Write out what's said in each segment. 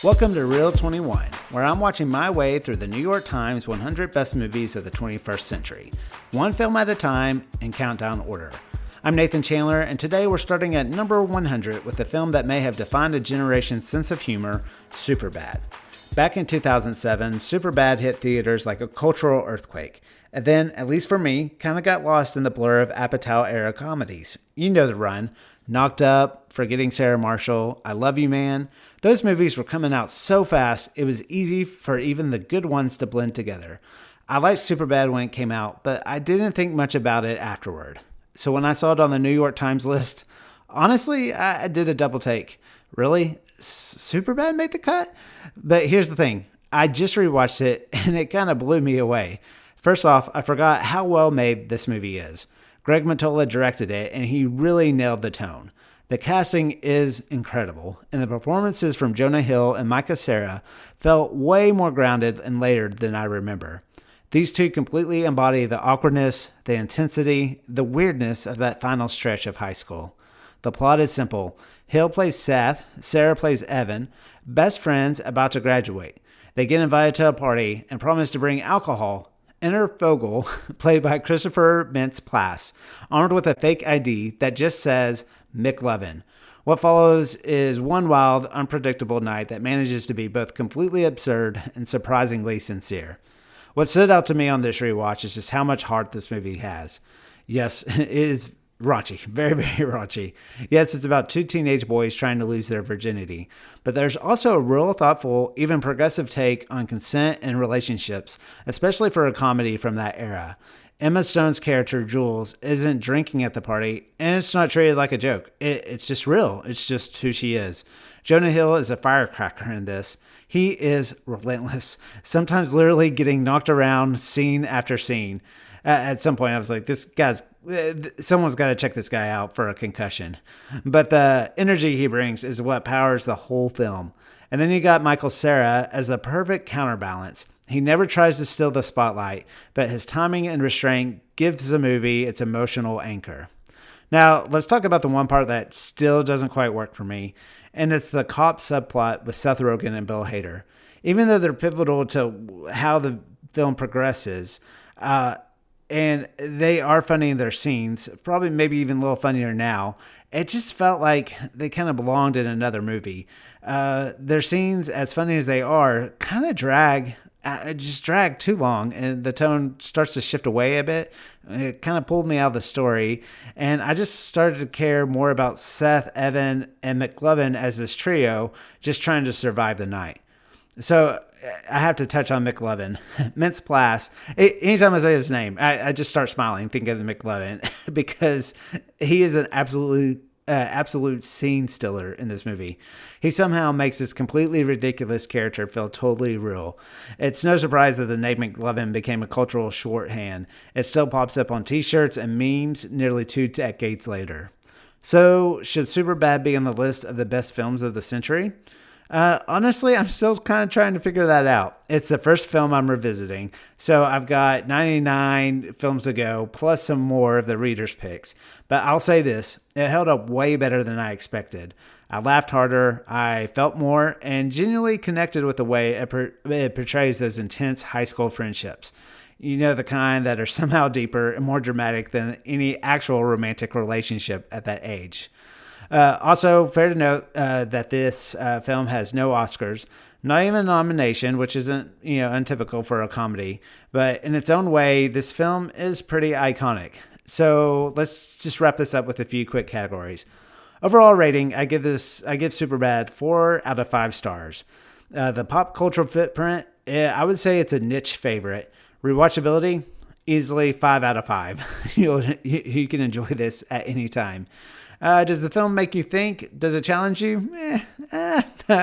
Welcome to Reel 21, where I'm watching my way through the New York Times 100 Best Movies of the 21st Century, one film at a time in countdown order. I'm Nathan Chandler, and today we're starting at number 100 with the film that may have defined a generation's sense of humor, Superbad. Back in 2007, Superbad hit theaters like a cultural earthquake, and then, at least for me, kind of got lost in the blur of Apatow-era comedies. You know the run. Knocked Up, Forgetting Sarah Marshall, I Love You Man. Those movies were coming out so fast, it was easy for even the good ones to blend together. I liked Superbad when it came out, but I didn't think much about it afterward. So when I saw it on the New York Times list, honestly, I did a double take. Really? Superbad made the cut? But here's the thing. I just rewatched it, and it kind of blew me away. First off, I forgot how well made this movie is. Greg Mottola directed it, and he really nailed the tone. The casting is incredible, and the performances from Jonah and Cera felt way more grounded and layered than I remember. These two completely embody the awkwardness, the intensity, the weirdness of that final stretch of high school. The plot is simple. Hill plays Seth, Cera plays Evan, best friends about to graduate. They get invited to a party and promise to bring alcohol. Enter Fogel, played by Christopher Mintz-Plasse, armed with a fake ID that just says McLovin. What follows is one wild, unpredictable night that manages to be both completely absurd and surprisingly sincere. What stood out to me on this rewatch is just how much heart this movie has. Yes, it is raunchy, very, very raunchy. Yes, it's about two teenage boys trying to lose their virginity, but there's also a real thoughtful, even progressive take on consent and relationships, especially for a comedy from that era. Emma Stone's character, Jules, isn't drinking at the party, and it's not treated like a joke. It's just real. It's just who she is. Jonah Hill is a firecracker in this. He is relentless, sometimes literally getting knocked around scene after scene. At some point, I was like, someone's got to check this guy out for a concussion. But the energy he brings is what powers the whole film. And then you got Michael Cera as the perfect counterbalance. He never tries to steal the spotlight, but his timing and restraint gives the movie its emotional anchor. Now, let's talk about the one part that still doesn't quite work for me, and it's the cop subplot with Seth Rogen and Bill Hader. Even though they're pivotal to how the film progresses, and they are funny in their scenes, probably maybe even a little funnier now, it just felt like they kind of belonged in another movie. Their scenes, as funny as they are, kind of drag too long, and the tone starts to shift away a bit. It kind of pulled me out of the story, and I just started to care more about Seth, Evan, and McLovin as this trio, just trying to survive the night. So I have to touch on McLovin. Mintz-Plasse. Anytime I say his name, I just start smiling, thinking of McLovin, because he is an absolute scene stealer in this movie. He somehow makes this completely ridiculous character feel totally real. It's no surprise that the name McLovin became a cultural shorthand. It still pops up on t-shirts and memes nearly 2 decades later. So, should Superbad be on the list of the best films of the century? Honestly, I'm still kind of trying to figure that out. It's the first film I'm revisiting, so I've got 99 films to go, plus some more of the reader's picks. But I'll say this, it held up way better than I expected. I laughed harder, I felt more, and genuinely connected with the way it portrays those intense high school friendships. You know, the kind that are somehow deeper and more dramatic than any actual romantic relationship at that age. Also, fair to note that this film has no Oscars, not even a nomination, which isn't, untypical for a comedy. But in its own way, this film is pretty iconic. So let's just wrap this up with a few quick categories. Overall rating, I give Superbad 4 out of 5 stars. The pop cultural footprint, I would say it's a niche favorite. Rewatchability, easily 5 out of 5. You can enjoy this at any time. Does the film make you think? Does it challenge you?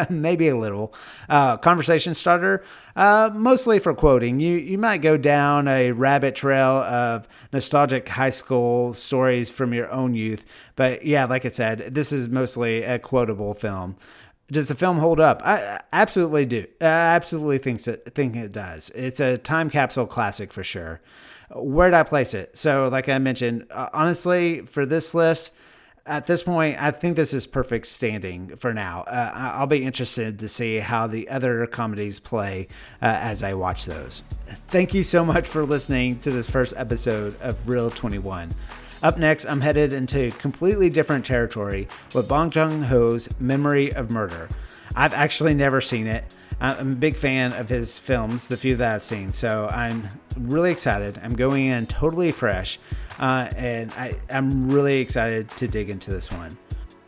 Maybe a little. Conversation starter? Mostly for quoting. You might go down a rabbit trail of nostalgic high school stories from your own youth. But yeah, like I said, this is mostly a quotable film. Does the film hold up? I absolutely do. I absolutely think it does. It's a time capsule classic for sure. Where'd I place it? So like I mentioned, honestly, for this list, At this point, I think this is perfect standing for now. I'll be interested to see how the other comedies play as I watch those. Thank you so much for listening to this first episode of Real 21. Up next, I'm headed into completely different territory with Bong Joon-ho's Memory of Murder. I've actually never seen it. I'm a big fan of his films, the few that I've seen, so I'm really excited. I'm going in totally fresh, and I'm really excited to dig into this one.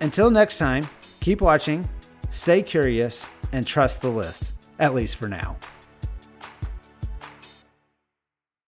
Until next time, keep watching, stay curious, and trust the list, at least for now.